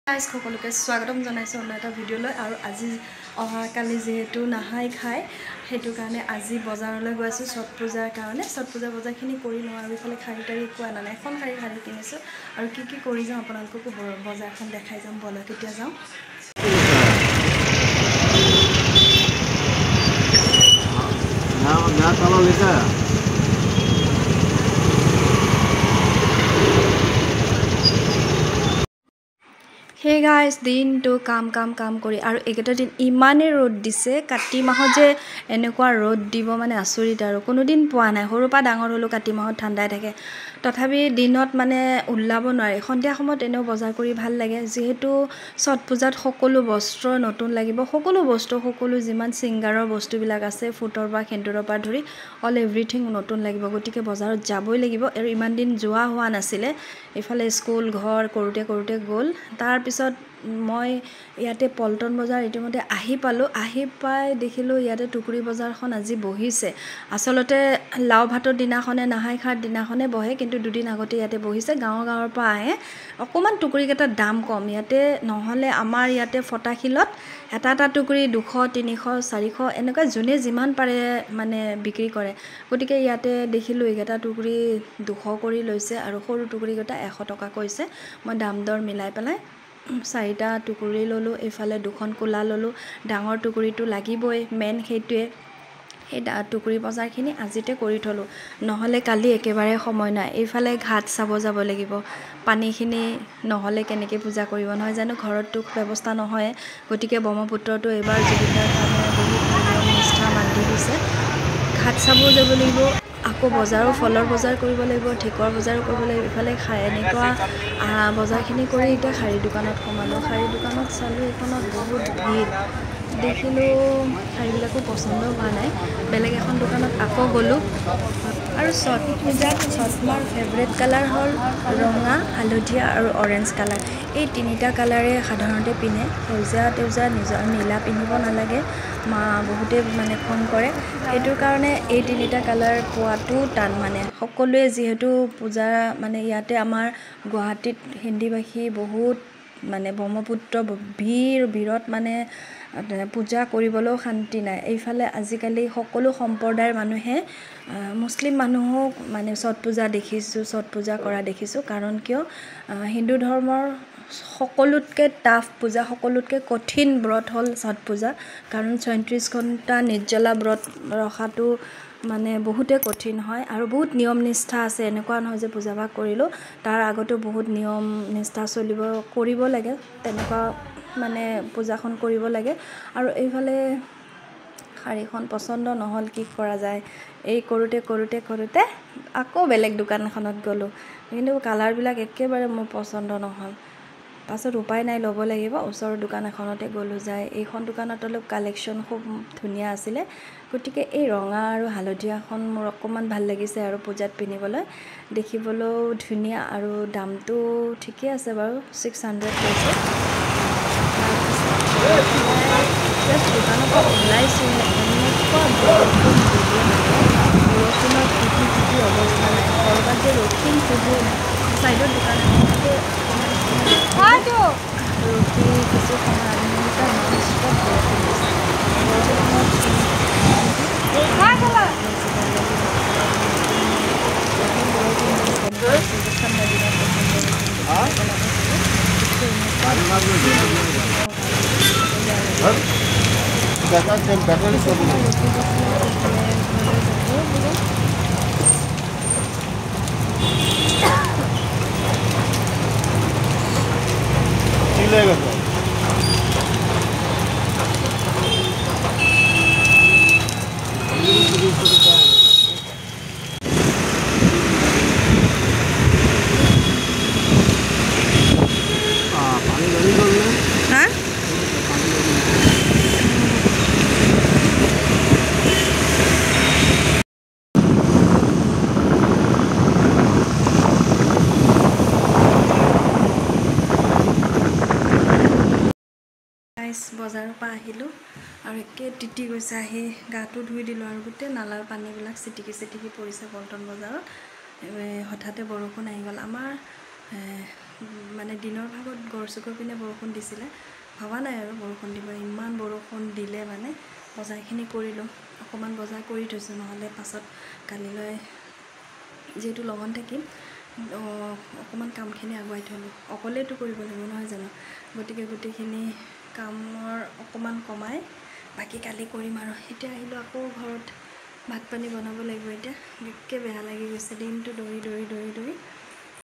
Guys সকলোকে স্বাগতম জনাইছোঁ অন্য এটা ভিডিঅ'লৈ আৰু আজি অহাকালি যিহেতু নাহাই খায় সেইটো কাৰণে আজি বজাৰলৈ গৈ আছোঁ ছট পূজাৰ কাৰণে ছট পূজাৰ বজাৰখিনি কৰি লওঁ আৰু ইফালে শাৰী তাৰী একো আনা নাই এখন শাৰী কিনিছোঁ আৰু কি কৰি যাওঁ আপোনালোককো বজাৰখন দেখাই যাম ব'লক কেতিয়া যাওঁ হে গাইজ দিনটো কাম কৰি আৰু এইকেইটা দিন ইমানেই ৰ'দ দিছে কাতি মাহত যে এনেকুৱা ৰ'দ দিব মানে আচৰিত আৰু কোনোদিন পোৱা নাই সৰুৰ পৰা ডাঙৰ হ'লেও কাতি মাহত ঠাণ্ডাই থাকে তথাপি দিনত মানে ওলাব নোৱাৰি সন্ধিয়া সময়ত এনেও বজাৰ কৰি ভাল লাগে যিহেতু ছট পূজাত সকলো বস্ত্ৰ নতুন লাগিব সকলো যিমান ছিংগাৰৰ বস্তুবিলাক আছে ফুটৰ পৰা সেন্দুৰৰ পৰা ধৰি অল এভৰিথিং নতুন লাগিব গতিকে বজাৰত যাবই লাগিব আৰু ইমান দিন যোৱা হোৱা নাছিলে ইফালে স্কুল ঘৰ কৰোঁতে গ'ল তাৰপিছত মই ইয়াতে পল্টন বজাৰ ইতিমধ্যে আহি পালোঁ আহি পাই দেখিলোঁ ইয়াতে টুকুৰি বজাৰখন আজি বহিছে আচলতে লাও ভাতৰ দিনাখনে নাহাই খাৰ দিনাখনে বহে কিন্তু দুদিন আগতে ইয়াতে বহিছে গাঁৱৰ পৰা আহে অকণমান টুকুৰিকেইটাৰ দাম কম ইয়াতে নহ'লে আমাৰ ইয়াতে ফটাশিলত এটা টুকুৰি 200 300 400 এনেকুৱা যোনে যিমান পাৰে মানে বিক্ৰী কৰে গতিকে ইয়াতে দেখিলোঁ এইকেইটা টুকুৰি 200 কৰি লৈছে আৰু সৰু টুকুৰিকেইটা 100 টকা কৈছে মই দাম দৰ মিলাই পেলাই 4টা টুকুৰি ল'লোঁ এইফালে 2খন কোলা ল'লোঁ ডাঙৰ টুকুৰিটো লাগিবই মেইন সেইটোৱে সেই টুকুৰি বজাৰখিনি আজিতে কৰি থলোঁ নহ'লে কালি একেবাৰে সময় নাই এইফালে ঘাট চাব যাব লাগিব পানীখিনি নহ'লে কেনেকৈ পূজা কৰিব নহয় জানো ঘৰততো ব্যৱস্থা নহয় গতিকে ব্ৰহ্মপুত্ৰটো এইবাৰ জীৱিকাৰ কাৰণে বহুত নিয়ম নিষ্ঠা বান্ধি দিছে ঘাট চাবও যাব লাগিব আকৌ বজাৰো ফলৰ বজাৰ কৰিব লাগিব ঢেকৰ বজাৰো কৰিব লাগিব ইফালে এনেকুৱা বজাৰখিনি কৰি এতিয়া শাৰী দোকানত সোমালোঁ শাৰী দোকানত চালোঁ এইখনত বহুত ভিৰ দেখিলোঁ শাৰীবিলাকো পচন্দ হোৱা নাই বেলেগ এখন দোকানত আকৌ গ'লোঁ আৰু ছট পূজাত ছটমাৰ ফেভৰেট কালাৰ হ'ল ৰঙা হালধীয়া আৰু অৰেঞ্জ কালাৰ এই তিনিটা কালাৰে সাধাৰণতে পিন্ধে সেউজীয়া নিজৰ নীলা পিন্ধিব নালাগে বহুতে মানে খং কৰে সেইটোৰ কাৰণে এই তিনিটা কালাৰ পোৱাটো টান মানে সকলোৱে যিহেতু পূজা মানে ইয়াতে আমাৰ গুৱাহাটীত হিন্দীভাষী বহুত মানে ব্ৰহ্মপুত্ৰ ভিৰত মানে পূজা কৰিবলৈও শান্তি নাই এইফালে আজিকালি সকলো সম্প্ৰদায়ৰ মানুহে মুছলিম মানুহক মানে ছট পূজা কৰা দেখিছোঁ কাৰণ কিয় হিন্দু ধৰ্মৰ সকলোতকৈ টাফ পূজা সকলোতকৈ কঠিন ব্ৰত হ'ল ছট পূজা কাৰণ 36 ঘণ্টা নিৰ্জলা ব্ৰত ৰখাটো মানে বহুতে কঠিন হয় আৰু বহুত নিয়ম নিষ্ঠা আছে এনেকুৱা নহয় যে পূজা ভাগ কৰিলোঁ তাৰ আগতো বহুত নিয়ম নিষ্ঠা কৰিব লাগে তেনেকুৱা মানে পূজাখন কৰিব লাগে আৰু এইফালে শাৰীখন পচন্দ নহ'ল কি কৰা যায় এই কৰোঁতে আকৌ বেলেগ দোকান এখনত গ'লোঁ কিন্তু কালাৰবিলাক একেবাৰে মোৰ পচন্দ নহ'ল পাছত উপায় নাই ল'ব লাগিব ওচৰৰ দোকান এখনতে গ'লোঁ যায় এইখন দোকানত অলপ কালেকশ্যন খুব ধুনীয়া আছিলে গতিকে এই ৰঙা আৰু হালধীয়াখন মোৰ অকণমান ভাল লাগিছে আৰু পূজাত পিন্ধিবলৈ দেখিবলৈও ধুনীয়া আৰু দামটো ঠিকেই আছে বাৰু 600 কৈছে জাষ্ট দোকানৰ পৰা ওলাইছোঁ এনেকুৱা বৰষুণত তিতি অৱস্থা নাই ক'ৰবাত যে ৰখিম খুবো নাই ছাইডৰ দোকান এখনতে ৰখি কিছু সময় আধা ননষ্টপ বৰষুণ দিছে ঠাণ্ডা দিনত বজাৰৰ পৰা আহিলোঁ আৰু একে তিতি গৈছে আহি গাটো ধুই দিলোঁ আৰু গোটেই নালাৰ পানীবিলাক চিটিকি পৰিছে পল্টন বজাৰত হঠাতে বৰষুণ আহি গ'ল আমাৰ মানে দিনৰ ভাগত গড়চুকৰ পিনে বৰষুণ দিছিলে, ভবা নাই আৰু বৰষুণ দিব, ইমান বৰষুণ দিলে মানে বজাৰখিনি কৰিলোঁ, অকণমান বজাৰ কৰি থৈছোঁ, নহ'লে পাছত কালিলৈ যিহেতু লগন থাকিম অকণমান কামখিনি আগুৱাই থ'লোঁ, অকলেইতো কৰিব লাগিব নহয় জানো, গতিকে গোটেইখিনি কামৰ অকণমান কমাই বাকী কালি কৰিম আৰু। এতিয়া আহিলোঁ আকৌ ঘৰত ভাত পানী বনাব লাগিব, এতিয়া একে বেয়া লাগি গৈছে, দিনটো দৌৰি দৌৰি দৌৰি দৌৰি